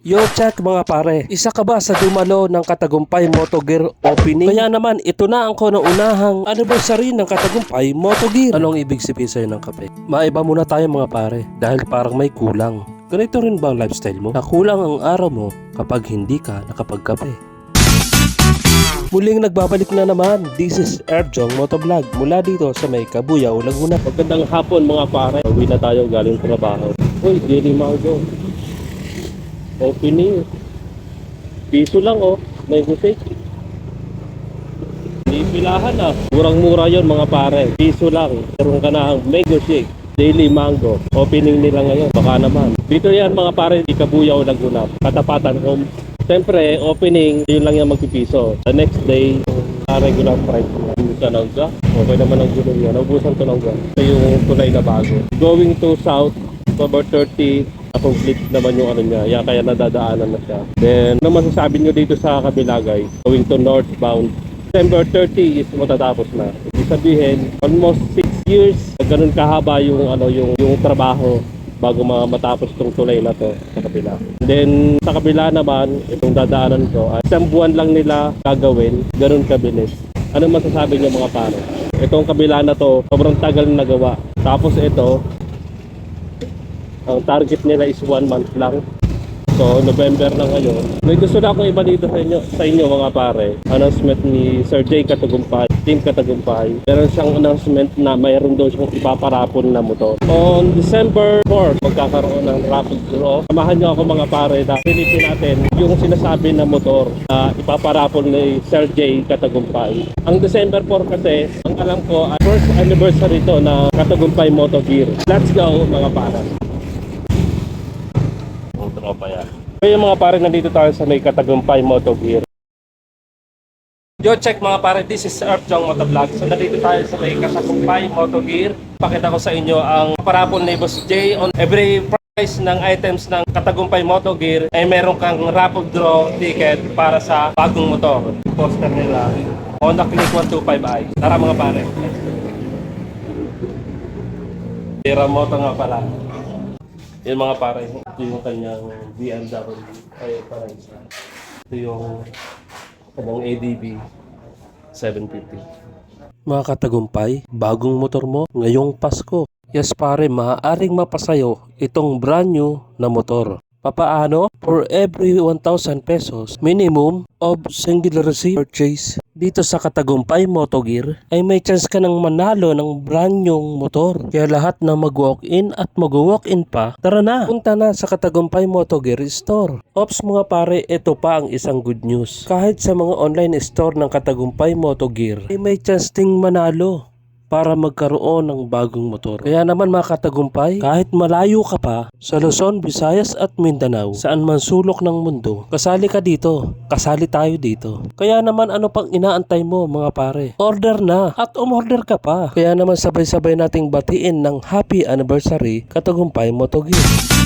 Yo check mga pare, isa ka ba sa dumalo ng Katagumpay Moto Gear opening? Kaya naman ito na ang kauna-unahang anniversary ng Katagumpay Moto Gear. Anong ibig sabihin sa'yo ng kape? Maiba muna tayo mga pare dahil parang may kulang. Ganito rin ba ang lifestyle mo? Nakulang ang araw mo kapag hindi ka nakapagkape. Muling nagbabalik na naman, this is Erjong Motovlog mula dito sa may Cabuyao, Laguna. Magandang hapon mga pare, uwi na tayo galing trabaho. Uy, Daily Mango opening. Piso lang oh, may husik. Pilahan ah. Murang-mura yon mga pare. Piso lang. Meron ka na ang mango shake. Daily Mango. Opening nila ngayon. Baka naman. Dito yan mga pare. Di Cabuyao, Laguna. Katapatan home. Siyempre, opening, yun lang yung magpipiso. The next day, regular price na. Ubusan ang ga. Okay naman ang gulong yan. Ubusan to ng ga. Ito yung tulay na bago. Going to south, October 30, complete naman yung ano niya, kaya nadadaanan na siya. Then, ano masasabi nyo dito sa kabila guys? Going to northbound. December 30 is matatapos na. Ibig sabihin, almost 6 years, ganun kahaba yung trabaho bago matapos tong tulay na to sa kabila. Then, sa kabila naman, itong dadaanan ko, isang buwan lang nila gagawin, ganun kabilis. Ano masasabi nyo mga pare? Itong kabila na to, sobrang tagal na nagawa. Tapos ito, ang target nila is 1 month lang. So, November na ngayon. May gusto na akong ibalita sa inyo mga pare. Announcement ni Sir J. Katagumpay, Team Katagumpay. Meron siyang announcement na mayroon daw siyang ipaparapon na motor. On December 4, magkakaroon ng rapid draw. Samahan niyo ako mga pare na silipin natin yung sinasabi na motor na ipaparapon ni Sir J. Katagumpay. Ang December 4 kasi, ang alam ko, first anniversary to na Katagumpay Moto Gear. Let's go mga pare. Tropa yan. Kaya mga pare, nandito tayo sa may Katagumpay Moto Gear. Yo check mga pare, this is Erjong Motovlog. So nandito tayo sa may Katagumpay Moto Gear. Pakita ko sa inyo ang parapon ni Boss J. On every price ng items ng Katagumpay Moto Gear ay meron kang rapid draw ticket para sa bagong motor. Poster nila Honda Click 125i. Tara mga pare. Tira moto nga pala. Yan mga pare, ito yung kanyang BMW ay parang isa. Ito yung kanyang ADB 750. Mga Katagumpay, bagong motor mo ngayong Pasko. Yes pare, maaaring mapasayo itong brand new na motor. Papaano? For every 1,000 pesos minimum of single receipt purchase dito sa Katagumpay Moto Gear ay may chance ka ng manalo ng brand new motor. Kaya lahat na mag-walk-in at mag-walk-in pa, tara na, punta na sa Katagumpay Moto Gear Store. Ops mga pare, ito pa ang isang good news. Kahit sa mga online store ng Katagumpay Moto Gear ay may chance ding manalo para magkaroon ng bagong motor. Kaya naman mga Katagumpay, kahit malayo ka pa sa Luzon, Visayas at Mindanao, saan man sulok ng mundo, kasali ka dito, kasali tayo dito. Kaya naman ano pang inaantay mo mga pare? Order na at umorder ka pa. Kaya naman sabay-sabay nating batiin ng happy anniversary Katagumpay Moto Gear.